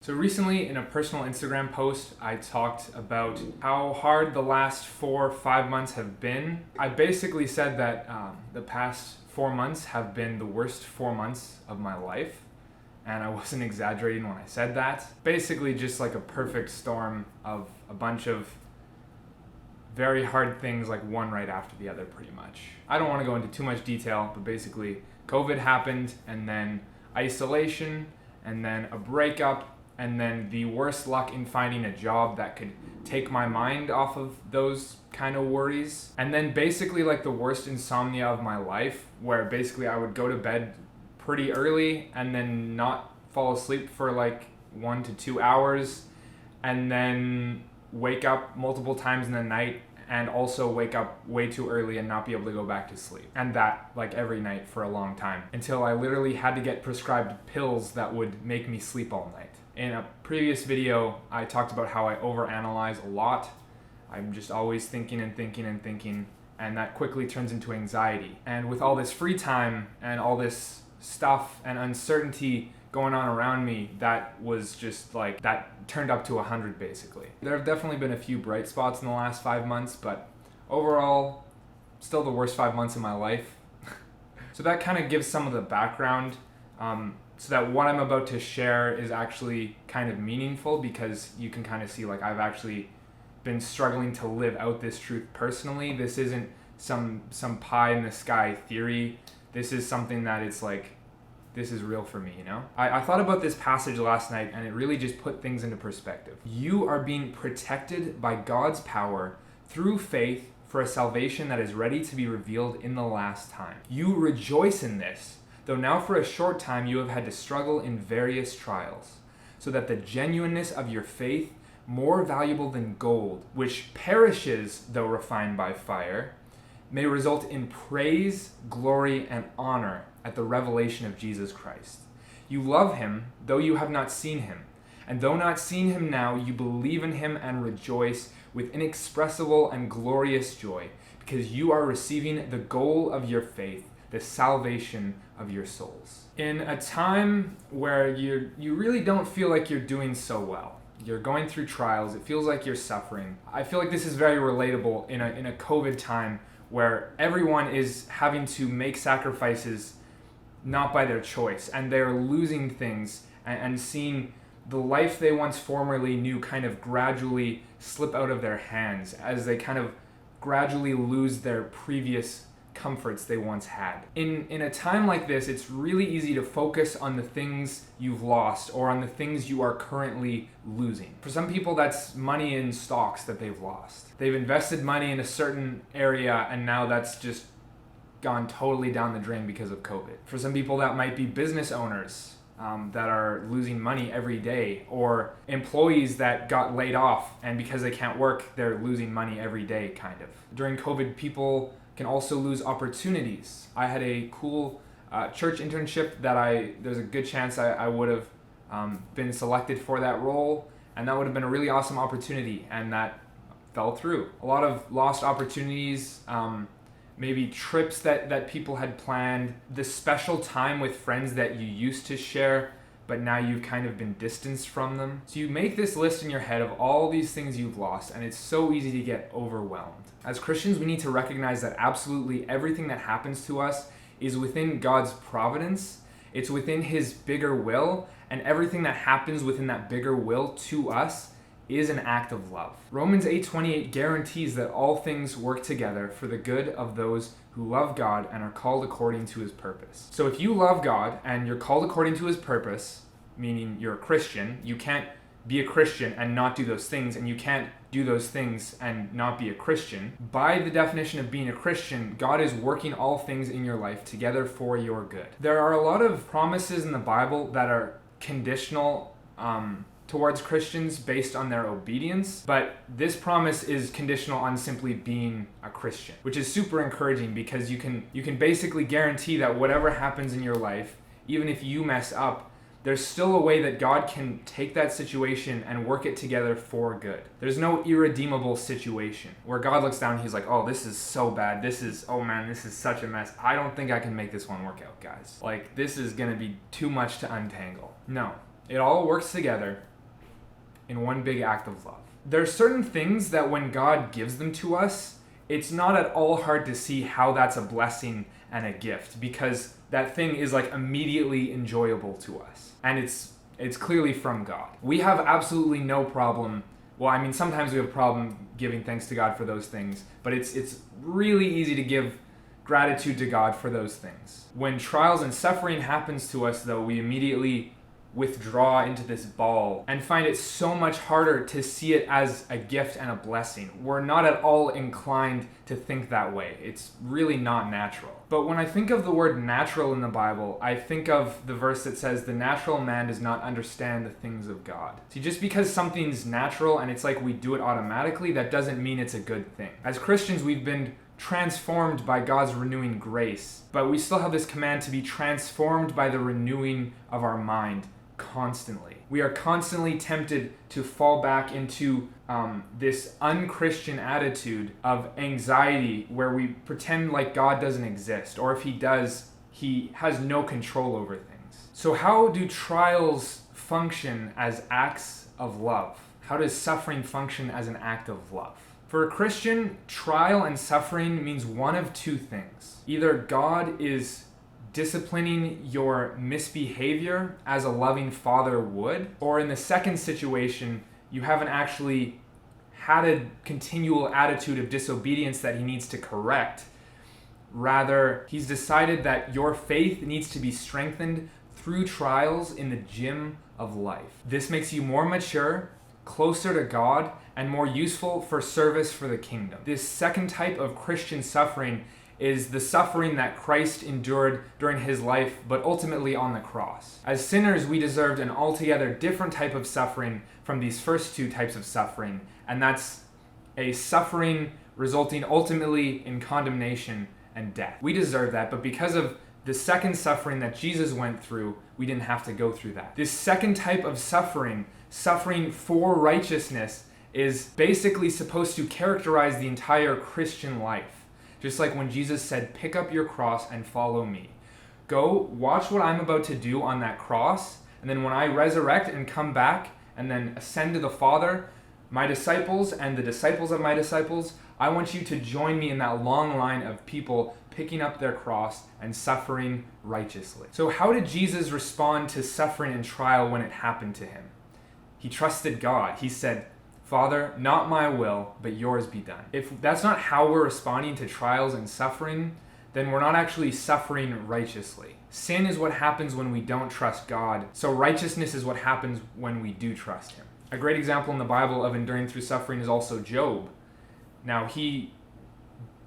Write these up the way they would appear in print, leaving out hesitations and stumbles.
So recently in a personal Instagram post, I talked about how hard the last 4 or 5 months have been. I basically said that the past 4 months have been the worst 4 months of my life. And I wasn't exaggerating when I said that. Basically just like a perfect storm of a bunch of very hard things, like one right after the other pretty much. I don't want to go into too much detail, but basically COVID happened, and then isolation, and then a breakup, and then the worst luck in finding a job that could take my mind off of those kind of worries. And then basically like the worst insomnia of my life, where basically I would go to bed pretty early and then not fall asleep for like 1 to 2 hours, and then wake up multiple times in the night and also wake up way too early and not be able to go back to sleep. And that like every night for a long time, until I literally had to get prescribed pills that would make me sleep all night. In a previous video, I talked about how I overanalyze a lot. I'm just always thinking and thinking and thinking, and that quickly turns into anxiety. And with all this free time and all this stuff and uncertainty going on around me, that was just like, that turned up to 100 basically. There have definitely been a few bright spots in the last 5 months, but overall, still the worst 5 months of my life. So that kind of gives some of the background, so that what I'm about to share is actually kind of meaningful, because you can kind of see like I've actually been struggling to live out this truth personally. This isn't some pie in the sky theory. This is something that it's like, this is real for me, you know? I thought about this passage last night, and it really just put things into perspective. You are being protected by God's power through faith for a salvation that is ready to be revealed in the last time. You rejoice in this, though now for a short time you have had to struggle in various trials, so that the genuineness of your faith, more valuable than gold, which perishes though refined by fire, may result in praise, glory, and honor at the revelation of Jesus Christ. You love him, though you have not seen him. And though not seeing him now, you believe in him and rejoice with inexpressible and glorious joy, because you are receiving the goal of your faith, the salvation of your souls. In a time where you really don't feel like you're doing so well, you're going through trials, it feels like you're suffering. I feel like this is very relatable in a COVID time where everyone is having to make sacrifices not by their choice, and they're losing things and seeing the life they once formerly knew kind of gradually slip out of their hands as they kind of gradually lose their previous comforts they once had. In a time like this, it's really easy to focus on the things you've lost or on the things you are currently losing. For some people, that's money in stocks that they've lost. They've invested money in a certain area, and now that's just gone totally down the drain because of COVID. For some people, that might be business owners that are losing money every day, or employees that got laid off, and because they can't work, they're losing money every day, kind of. During COVID, people can also lose opportunities. I had a cool church internship that there's a good chance I would have been selected for that role, and that would have been a really awesome opportunity, and that fell through. A lot of lost opportunities, maybe trips that people had planned, the special time with friends that you used to share, but now you've kind of been distanced from them. So you make this list in your head of all these things you've lost, and it's so easy to get overwhelmed. As Christians, we need to recognize that absolutely everything that happens to us is within God's providence. It's within his bigger will, and everything that happens within that bigger will to us is an act of love. Romans 8:28 guarantees that all things work together for the good of those who love God and are called according to his purpose. So if you love God and you're called according to his purpose, meaning you're a Christian, you can't be a Christian and not do those things, and you can't do those things and not be a Christian. By the definition of being a Christian, God is working all things in your life together for your good. There are a lot of promises in the Bible that are conditional towards Christians based on their obedience, but this promise is conditional on simply being a Christian, which is super encouraging, because you can basically guarantee that whatever happens in your life, even if you mess up, there's still a way that God can take that situation and work it together for good. There's no irredeemable situation where God looks down and he's like, oh, this is so bad. Oh man, this is such a mess. I don't think I can make this one work out, guys. Like, this is gonna be too much to untangle. No, it all works together in one big act of love. There are certain things that when God gives them to us, it's not at all hard to see how that's a blessing and a gift, because that thing is like immediately enjoyable to us. And it's clearly from God. We have absolutely no problem. Well, I mean, sometimes we have a problem giving thanks to God for those things, but it's really easy to give gratitude to God for those things. When trials and suffering happens to us, though, we immediately withdraw into this ball and find it so much harder to see it as a gift and a blessing. We're not at all inclined to think that way. It's really not natural. But when I think of the word natural in the Bible, I think of the verse that says, the natural man does not understand the things of God. See, just because something's natural and it's like we do it automatically, that doesn't mean it's a good thing. As Christians, we've been transformed by God's renewing grace, but we still have this command to be transformed by the renewing of our mind constantly. We are constantly tempted to fall back into this unchristian attitude of anxiety where we pretend like God doesn't exist, or if he does, he has no control over things. So how do trials function as acts of love? How does suffering function as an act of love? For a Christian, trial and suffering means one of two things. Either God is disciplining your misbehavior as a loving father would, or in the second situation, you haven't actually had a continual attitude of disobedience that he needs to correct. Rather, he's decided that your faith needs to be strengthened through trials in the gym of life. This makes you more mature, closer to God, and more useful for service for the kingdom. This second type of Christian suffering is the suffering that Christ endured during his life, but ultimately on the cross. As sinners, we deserved an altogether different type of suffering from these first two types of suffering, and that's a suffering resulting ultimately in condemnation and death. We deserve that, but because of the second suffering that Jesus went through, we didn't have to go through that. This second type of suffering, suffering for righteousness, is basically supposed to characterize the entire Christian life. Just like when Jesus said, pick up your cross and follow me. Go watch what I'm about to do on that cross, and then when I resurrect and come back and then ascend to the Father, my disciples and the disciples of my disciples, I want you to join me in that long line of people picking up their cross and suffering righteously. So how did Jesus respond to suffering and trial when it happened to him? He trusted God. He said, Father, not my will, but yours be done. If that's not how we're responding to trials and suffering, then we're not actually suffering righteously. Sin is what happens when we don't trust God, so righteousness is what happens when we do trust him. A great example in the Bible of enduring through suffering is also Job. Now, he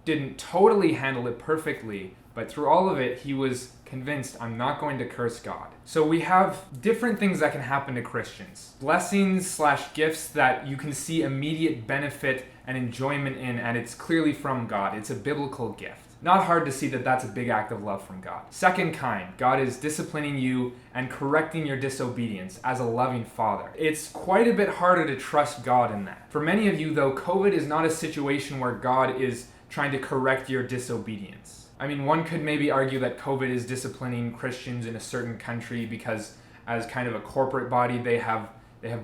didn't totally handle it perfectly, but through all of it, he was convinced, I'm not going to curse God. So we have different things that can happen to Christians. Blessings/gifts that you can see immediate benefit and enjoyment in, and it's clearly from God. It's a biblical gift. Not hard to see that that's a big act of love from God. Second kind, God is disciplining you and correcting your disobedience as a loving father. It's quite a bit harder to trust God in that. For many of you, though, COVID is not a situation where God is trying to correct your disobedience. I mean, one could maybe argue that COVID is disciplining Christians in a certain country because as kind of a corporate body, they have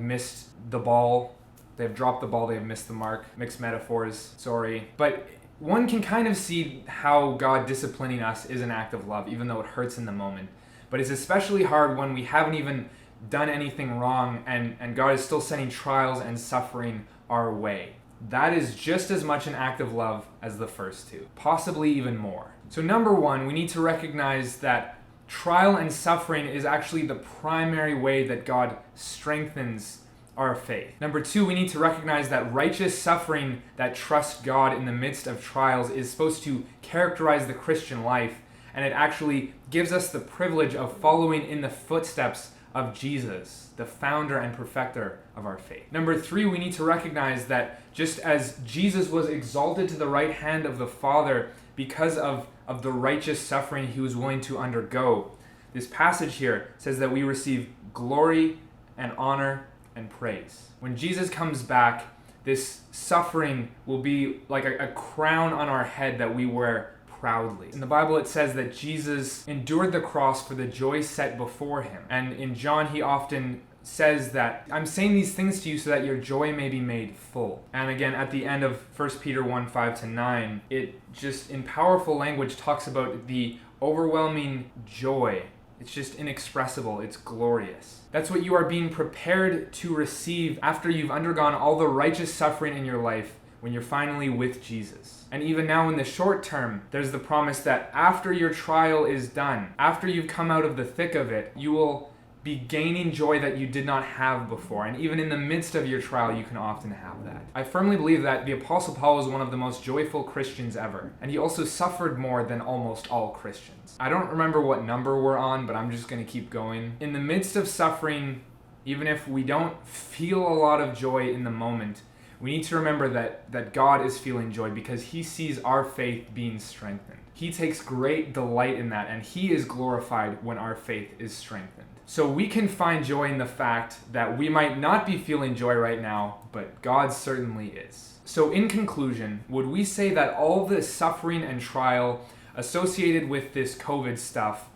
missed the ball. They've dropped the ball, they've missed the mark. Mixed metaphors, sorry. But one can kind of see how God disciplining us is an act of love, even though it hurts in the moment. But it's especially hard when we haven't even done anything wrong and God is still sending trials and suffering our way. That is just as much an act of love as the first two, possibly even more. So number one, we need to recognize that trial and suffering is actually the primary way that God strengthens our faith. Number two, we need to recognize that righteous suffering that trusts God in the midst of trials is supposed to characterize the Christian life, and it actually gives us the privilege of following in the footsteps of Jesus, the founder and perfecter of our faith. Number three, we need to recognize that just as Jesus was exalted to the right hand of the Father because of the righteous suffering he was willing to undergo, this passage here says that we receive glory and honor and praise. When Jesus comes back, this suffering will be like a crown on our head that we wear proudly. In the Bible, it says that Jesus endured the cross for the joy set before him. And in John, he often says that I'm saying these things to you so that your joy may be made full. And again, at the end of 1 Peter 1, 5-9, it just in powerful language talks about the overwhelming joy. It's just inexpressible. It's glorious. That's what you are being prepared to receive after you've undergone all the righteous suffering in your life when you're finally with Jesus. And even now in the short term, there's the promise that after your trial is done, after you've come out of the thick of it, you will be gaining joy that you did not have before. And even in the midst of your trial, you can often have that. I firmly believe that the Apostle Paul was one of the most joyful Christians ever. And he also suffered more than almost all Christians. I don't remember what number we're on, but I'm just going to keep going. In the midst of suffering, even if we don't feel a lot of joy in the moment, we need to remember that God is feeling joy because he sees our faith being strengthened. He takes great delight in that, and he is glorified when our faith is strengthened. So we can find joy in the fact that we might not be feeling joy right now, but God certainly is. So in conclusion, would we say that all the suffering and trial associated with this COVID stuff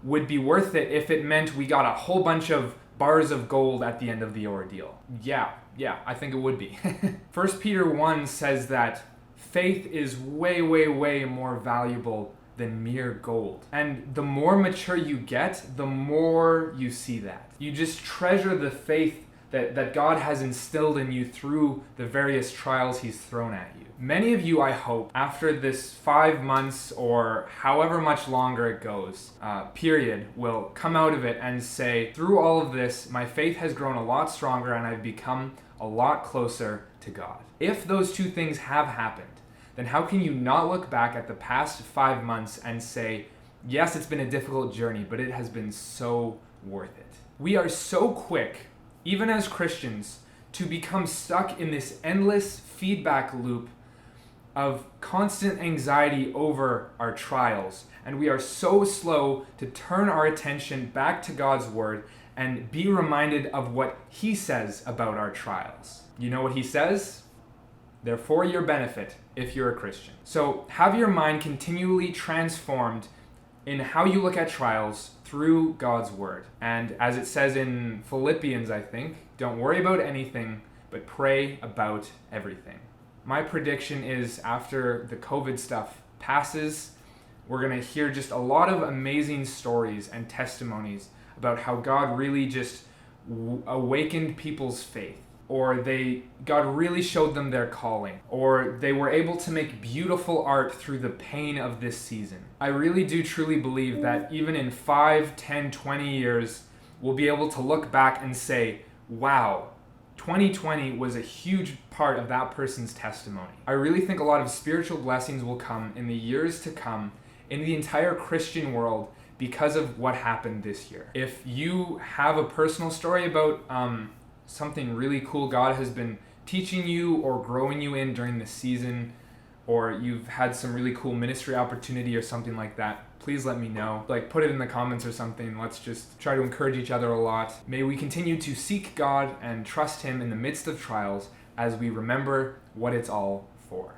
would be worth it if it meant we got a whole bunch of bars of gold at the end of the ordeal? Yeah, I think it would be. 1 Peter 1 says that faith is way, way, way more valuable than mere gold. And the more mature you get, the more you see that. You just treasure the faith that God has instilled in you through the various trials he's thrown at you. Many of you, I hope, after this 5 months or however much longer it goes, period, will come out of it and say, through all of this, my faith has grown a lot stronger and I've become a lot closer to God. If those two things have happened, then how can you not look back at the past 5 months and say, yes, it's been a difficult journey, but it has been so worth it. We are so quick, even as Christians, to become stuck in this endless feedback loop of constant anxiety over our trials. And we are so slow to turn our attention back to God's word and be reminded of what he says about our trials. You know what he says? They're for your benefit if you're a Christian. So have your mind continually transformed in how you look at trials through God's word. And as it says in Philippians, I think, don't worry about anything, but pray about everything. My prediction is after the COVID stuff passes, we're going to hear just a lot of amazing stories and testimonies about how God really just awakened people's faith. Or God really showed them their calling, or they were able to make beautiful art through the pain of this season. I really do truly believe that even in 5, 10, 20 years, we'll be able to look back and say, wow, 2020 was a huge part of that person's testimony. I really think a lot of spiritual blessings will come in the years to come in the entire Christian world because of what happened this year. If you have a personal story about something really cool God has been teaching you or growing you in during this season, or you've had some really cool ministry opportunity or something like that, please let me know. Put it in the comments or something. Let's just try to encourage each other a lot. May we continue to seek God and trust him in the midst of trials as we remember what it's all for.